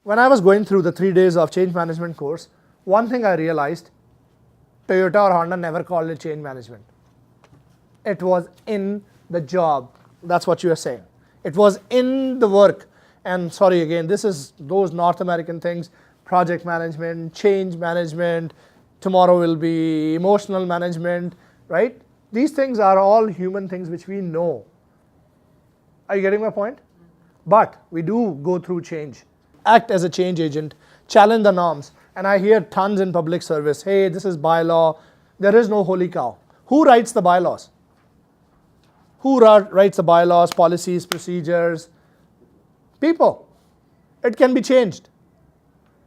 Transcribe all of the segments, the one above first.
when I was going through the 3 days of change management course, one thing I realized, Toyota or Honda never called it change management. It was in the job. That's what you are saying. It was in the work. And sorry again, this is those North American things, project management, change management, tomorrow will be emotional management, right? These things are all human things which we know. Are you getting my point? But we do go through change. Act as a change agent, challenge the norms. And I hear tons in public service, hey, this is bylaw. There is no holy cow. Who writes the bylaws? Who writes the bylaws, policies, procedures? People. It can be changed.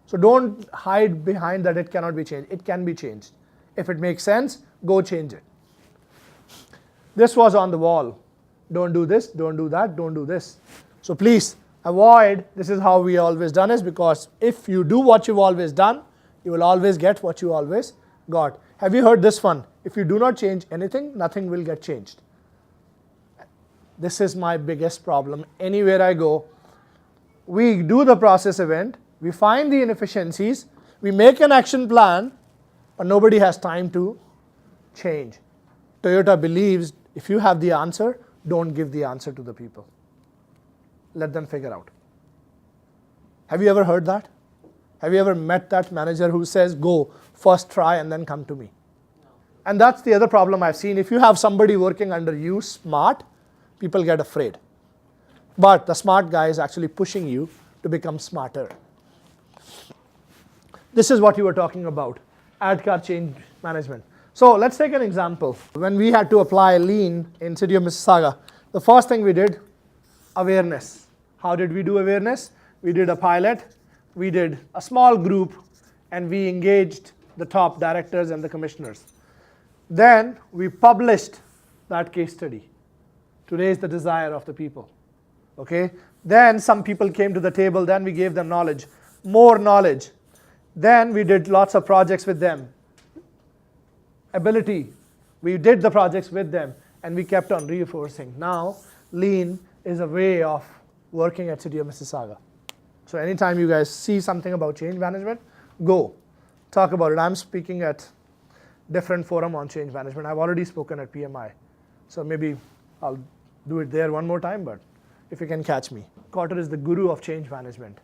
So don't hide behind that it cannot be changed. It can be changed. If it makes sense, go change it. This was on the wall. Don't do this, don't do that, don't do this. So please avoid, this is how we always done is, because if you do what you've always done, you will always get what you always got. Have you heard this one? If you do not change anything, nothing will get changed. This is my biggest problem. Anywhere I go, we do the process event, we find the inefficiencies, we make an action plan, but nobody has time to change. Toyota believes if you have the answer, don't give the answer to the people. Let them figure out. Have you ever heard that? Have you ever met that manager who says, go, first try and then come to me? No. And that's the other problem I've seen. If you have somebody working under you smart, people get afraid. But the smart guy is actually pushing you to become smarter. This is what you were talking about, ADKAR change management. So let's take an example. When we had to apply lean in city of Mississauga, the first thing we did, awareness. How did we do awareness? We did a pilot, we did a small group, and we engaged the top directors and the commissioners. Then we published that case study to raise the desire of the people. Okay? Then some people came to the table, then we gave them knowledge, more knowledge. Then we did lots of projects with them. Ability, we did the projects with them, and we kept on reinforcing. Now, lean is a way of working at City of Mississauga. So anytime you guys see something about change management, go, talk about it. I'm speaking at different forum on change management. I've already spoken at PMI. So maybe I'll do it there one more time, but if you can catch me. Cotter is the guru of change management.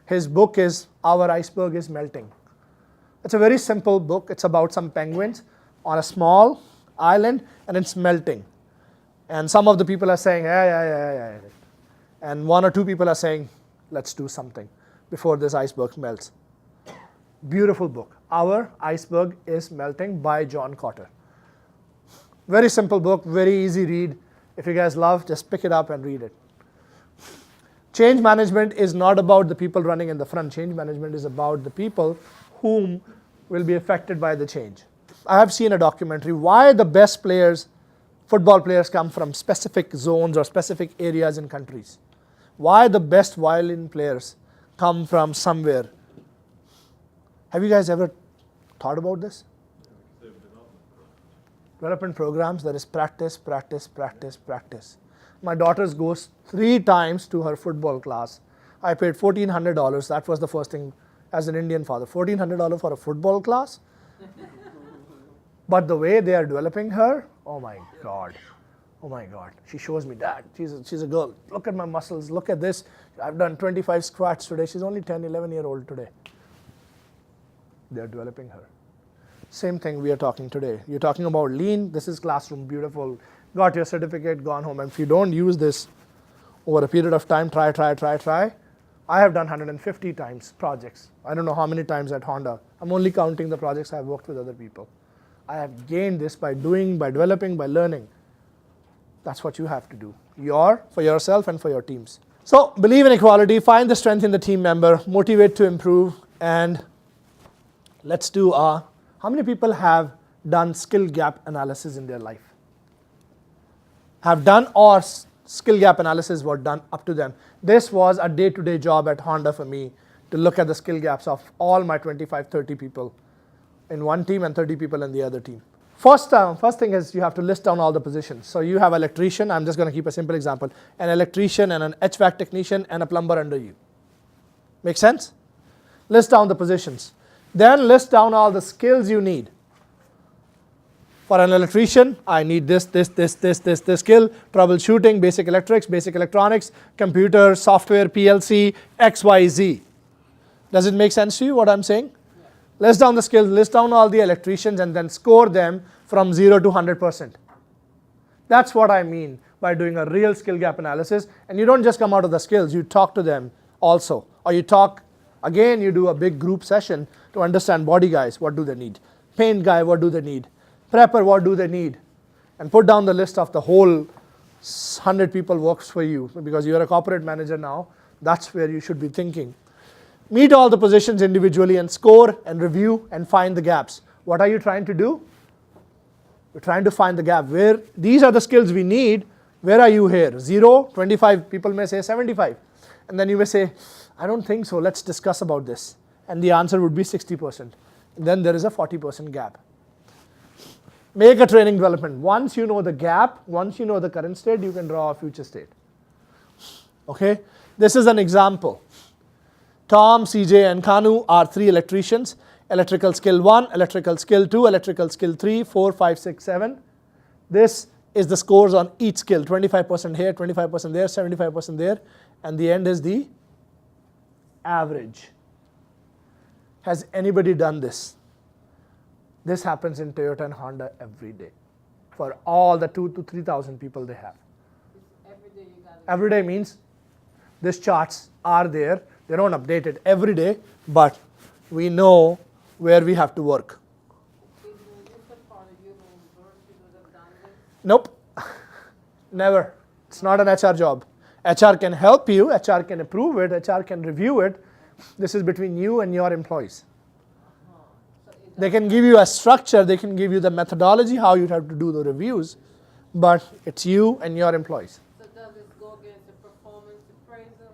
His book is Our Iceberg is Melting. It's a very simple book. It's about some penguins on a small island, and it's melting. And some of the people are saying, yeah. And one or two people are saying, let's do something before this iceberg melts. Beautiful book. Our Iceberg is Melting by John Cotter. Very simple book, very easy read. If you guys love, just pick it up and read it. Change management is not about the people running in the front. Change management is about the people whom will be affected by the change. I have seen a documentary, why the best players, football players, come from specific zones or specific areas in countries. Why the best violin players come from somewhere. Have you guys ever thought about this? Development programs, there is practice, practice, practice, practice. My daughter goes 3 times to her football class. I paid $1,400. That was the first thing as an Indian father. $1,400 for a football class? But the way they are developing her, oh my God. Oh my God. She shows me, Dad, she's a girl. Look at my muscles. Look at this. I've done 25 squats today. She's only 10, 11-year-old today. They are developing her. Same thing we are talking today. You're talking about lean. This is classroom, beautiful. Got your certificate, gone home. And if you don't use this over a period of time, try. I have done 150 times projects. I don't know how many times at Honda. I'm only counting the projects I've worked with other people. I have gained this by doing, by developing, by learning. That's what you have to do. For yourself and for your teams. So believe in equality, find the strength in the team member, motivate to improve, and let's do how many people have done skill gap analysis in their life? Have done, or skill gap analysis were done up to them. This was a day-to-day job at Honda for me to look at the skill gaps of all my 25, 30 people in one team and 30 people in the other team. First thing is you have to list down all the positions. So you have electrician, I'm just going to keep a simple example, an electrician and an HVAC technician and a plumber under you. Make sense? List down the positions. Then list down all the skills you need. For an electrician, I need this skill, troubleshooting, basic electrics, basic electronics, computer, software, PLC, X, Y, Z. Does it make sense to you what I'm saying? Yeah. List down the skills, list down all the electricians, and then score them from 0 to 100%. That's what I mean by doing a real skill gap analysis. And you don't just come out of the skills, you talk to them also. Or you talk, again, you do a big group session to understand body guys, what do they need? Paint guy, what do they need? Prepper, what do they need? And put down the list of the whole 100 people works for you, because you're a corporate manager now. That's where you should be thinking. Meet all the positions individually and score and review and find the gaps. What are you trying to do? We're trying to find the gap. Where these are the skills we need. Where are you here? 0, 25, people may say 75. And then you may say, I don't think so, let's discuss about this. And the answer would be 60%. Then there is a 40% gap. Make a training development. Once you know the gap, once you know the current state, you can draw a future state. Okay? This is an example. Tom, CJ, and Kanu are 3 electricians. Electrical skill 1, electrical skill 2, electrical skill 3, 4, 5, 6, 7. This is the scores on each skill. 25% here, 25% there, 75% there. And the end is the average. Has anybody done this? This happens in Toyota and Honda every day for all the 2,000 to 3,000 people they have. Every day means these charts are there. They don't update it every day, but we know where we have to work. Nope, never. It's not an HR job. HR can help you, HR can approve it, HR can review it. This is between you and your employees. They can give you a structure, they can give you the methodology, how you have to do the reviews, but it's you and your employees. So does it go against the performance appraisal?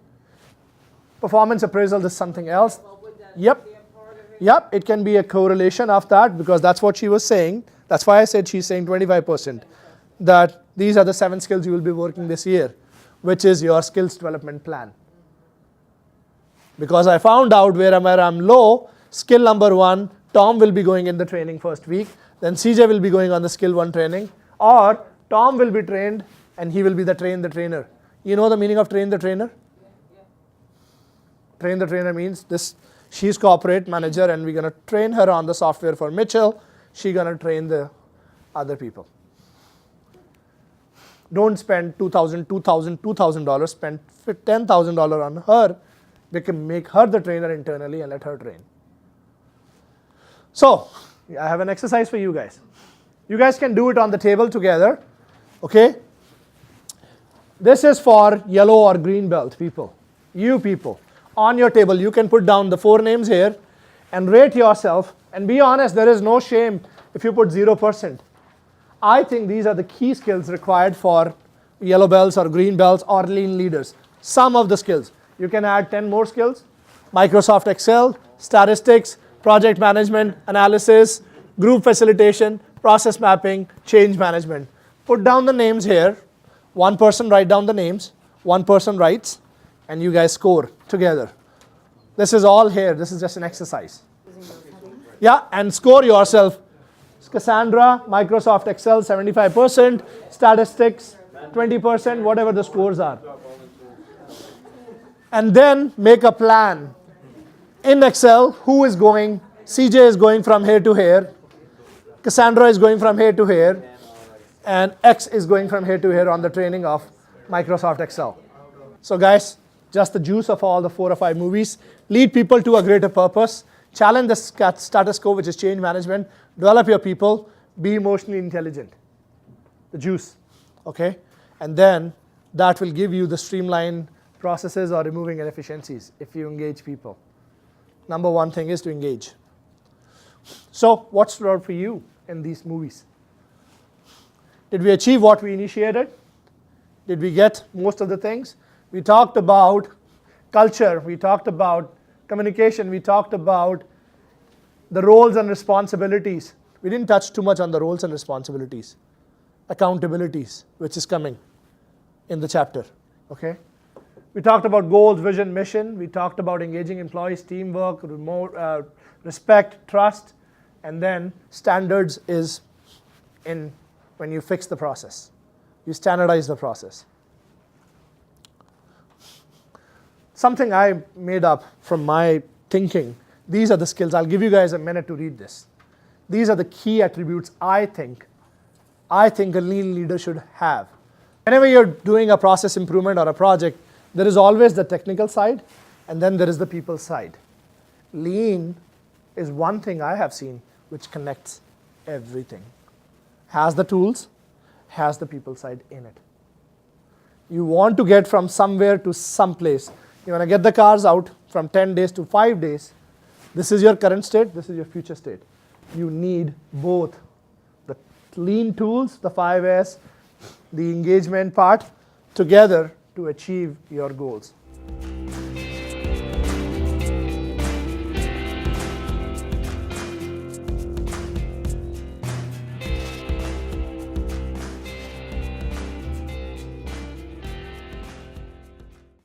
Performance appraisal is something else. Or would that Yep. be a part of it? Yep, it can be a correlation of that, because that's what she was saying. That's why I said she's saying 25%. That these are the 7 skills you will be working this year, which is your skills development plan. Because I found out where I'm low, skill number 1, Tom will be going in the training first week, then CJ will be going on the skill 1 training, or Tom will be trained and he will be the trainer. You know the meaning of train the trainer? Yeah. Train the trainer means this. She's corporate manager and we're going to train her on the software for Mitchell. She's going to train the other people. Don't spend $2,000, spend $10,000 on her. We can make her the trainer internally and let her train. So, I have an exercise for you guys. You guys can do it on the table together, okay? This is for yellow or green belt people, you people. On your table, you can put down the 4 names here and rate yourself. And be honest, there is no shame if you put 0%. I think these are the key skills required for yellow belts or green belts or lean leaders. Some of the skills. You can add 10 more skills. Microsoft Excel, statistics, project management, analysis, group facilitation, process mapping, change management. Put down the names here. One person write down the names. One person writes. And you guys score together. This is all here. This is just an exercise. Yeah, and score yourself. Cassandra, Microsoft Excel, 75%. Statistics, 20%, whatever the scores are. And then make a plan. In Excel, who is going? CJ is going from here to here. Cassandra is going from here to here. And X is going from here to here on the training of Microsoft Excel. So guys, just the juice of all the 4 or 5 movies. Lead people to a greater purpose. Challenge the status quo, which is change management. Develop your people. Be emotionally intelligent. The juice. Okay? And then that will give you the streamlined processes or removing inefficiencies if you engage people. Number 1 thing is to engage. So what stood out for you in these movies? Did we achieve what we initiated? Did we get most of the things? We talked about culture. We talked about communication. We talked about the roles and responsibilities. We didn't touch too much on the roles and We talked about goals, vision, mission. We talked about engaging employees, teamwork, respect, trust, and then standards is in when you fix the process. You standardize the process. Something I made up from my thinking. These are the skills. I'll give you guys a minute to read this. These are the key attributes I think a lean leader should have. Whenever you're doing a process improvement or a project, there is always the technical side, and then there is the people side. Lean is one thing I have seen which connects everything. Has the tools, has the people side in it. You want to get from somewhere to someplace. You want to get the cars out from 10 days to 5 days. This is your current state, this is your future state. You need both the lean tools, the 5S, the engagement part, together to achieve your goals.